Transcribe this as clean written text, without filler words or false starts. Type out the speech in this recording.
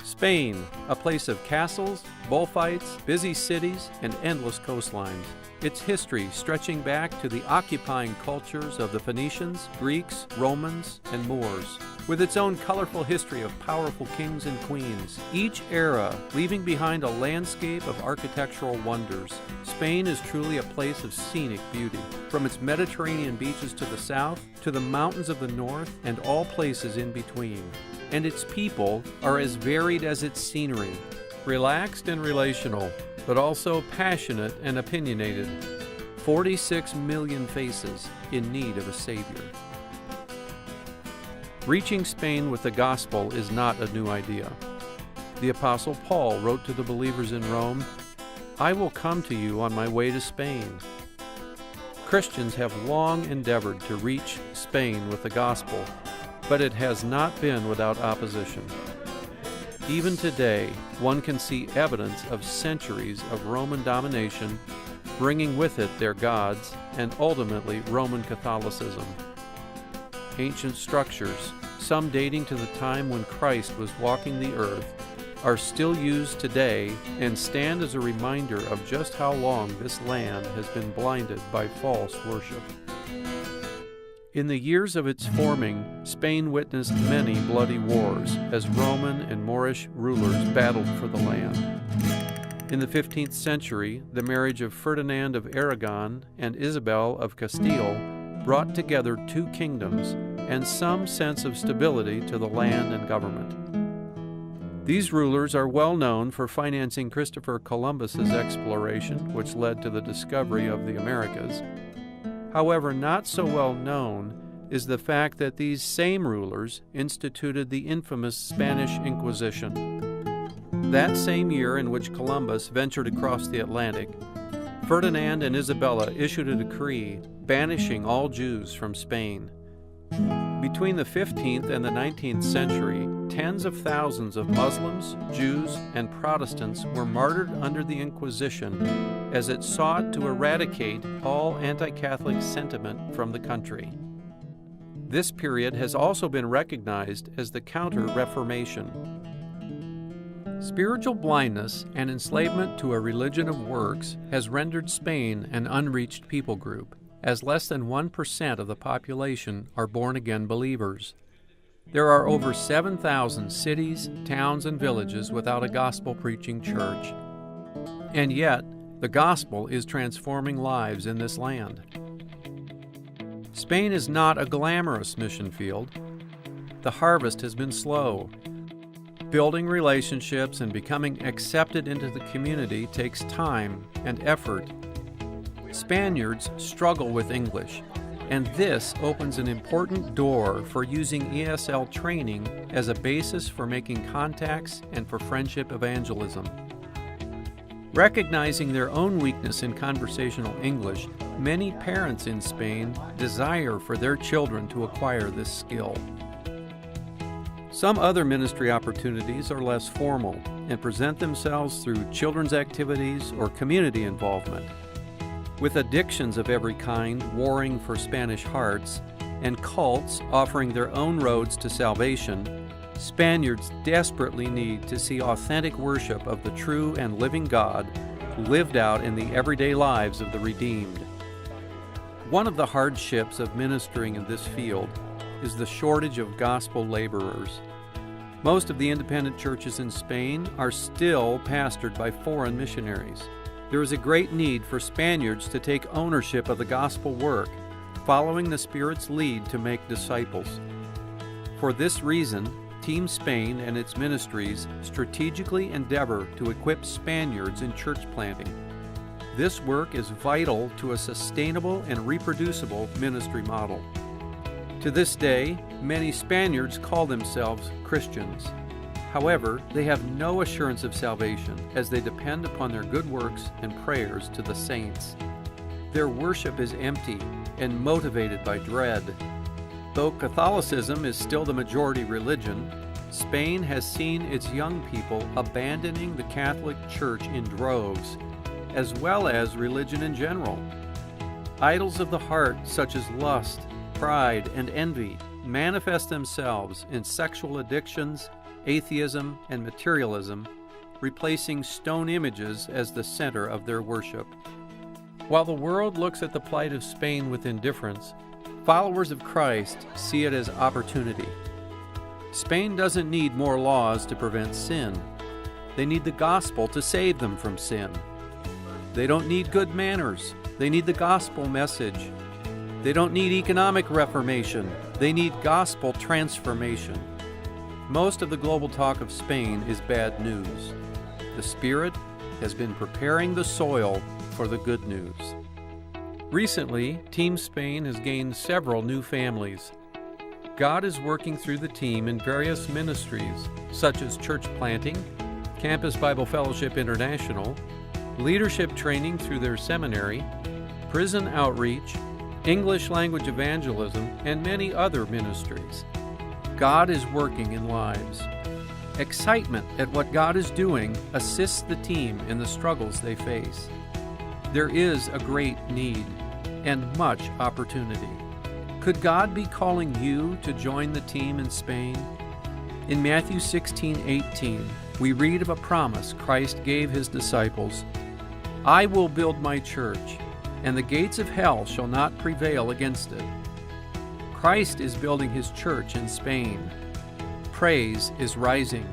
Spain, a place of castles, bullfights, busy cities, and endless coastlines. Its history stretching back to the occupying cultures of the Phoenicians, Greeks, Romans, and Moors, with its own colorful history of powerful kings and queens, each era leaving behind a landscape of architectural wonders. Spain is truly a place of scenic beauty, from its Mediterranean beaches to the south, to the mountains of the north, and all places in between. And its people are as varied as its scenery, relaxed and relational, but also passionate and opinionated. 46 million faces in need of a Savior. Reaching Spain with the gospel is not a new idea. The Apostle Paul wrote to the believers in Rome, "I will come to you on my way to Spain." Christians have long endeavored to reach Spain with the gospel, but it has not been without opposition. Even today, one can see evidence of centuries of Roman domination, bringing with it their gods and ultimately Roman Catholicism. Ancient structures, some dating to the time when Christ was walking the earth, are still used today and stand as a reminder of just how long this land has been blinded by false worship. In the years of its forming, Spain witnessed many bloody wars as Roman and Moorish rulers battled for the land. In the 15th century, the marriage of Ferdinand of Aragon and Isabel of Castile brought together two kingdoms and some sense of stability to the land and government. These rulers are well known for financing Christopher Columbus's exploration, which led to the discovery of the Americas. However, not so well known is the fact that these same rulers instituted the infamous Spanish Inquisition. That same year in which Columbus ventured across the Atlantic, Ferdinand and Isabella issued a decree banishing all Jews from Spain. Between the 15th and the 19th century, tens of thousands of Muslims, Jews, and Protestants were martyred under the Inquisition as it sought to eradicate all anti-Catholic sentiment from the country. This period has also been recognized as the Counter-Reformation. Spiritual blindness and enslavement to a religion of works has rendered Spain an unreached people group, as less than 1% of the population are born-again believers. There are over 7,000 cities, towns, and villages without a gospel-preaching church. And yet, the gospel is transforming lives in this land. Spain is not a glamorous mission field. The harvest has been slow. Building relationships and becoming accepted into the community takes time and effort. Spaniards struggle with English, and this opens an important door for using ESL training as a basis for making contacts and for friendship evangelism. Recognizing their own weakness in conversational English, many parents in Spain desire for their children to acquire this skill. Some other ministry opportunities are less formal and present themselves through children's activities or community involvement. With addictions of every kind warring for Spanish hearts, and cults offering their own roads to salvation, Spaniards desperately need to see authentic worship of the true and living God lived out in the everyday lives of the redeemed. One of the hardships of ministering in this field is the shortage of gospel laborers. Most of the independent churches in Spain are still pastored by foreign missionaries. There is a great need for Spaniards to take ownership of the gospel work, following the Spirit's lead to make disciples. For this reason, Team Spain and its ministries strategically endeavor to equip Spaniards in church planting. This work is vital to a sustainable and reproducible ministry model. To this day, many Spaniards call themselves Christians. However, they have no assurance of salvation as they depend upon their good works and prayers to the saints. Their worship is empty and motivated by dread. Though Catholicism is still the majority religion, Spain has seen its young people abandoning the Catholic Church in droves, as well as religion in general. Idols of the heart such as lust, pride, and envy manifest themselves in sexual addictions, atheism, and materialism, replacing stone images as the center of their worship. While the world looks at the plight of Spain with indifference, followers of Christ see it as opportunity. Spain doesn't need more laws to prevent sin. They need the gospel to save them from sin. They don't need good manners. They need the gospel message. They don't need economic reformation. They need gospel transformation. Most of the global talk of Spain is bad news. The Spirit has been preparing the soil for the good news. Recently, Team Spain has gained several new families. God is working through the team in various ministries, such as church planting, Campus Bible Fellowship International, leadership training through their seminary, prison outreach, English language evangelism, and many other ministries. God is working in lives. Excitement at what God is doing assists the team in the struggles they face. There is a great need and much opportunity. Could God be calling you to join the team in Spain? In Matthew 16:18, we read of a promise Christ gave his disciples. I will build my church, and the gates of hell shall not prevail against it. Christ is building his church in Spain. Praise is rising.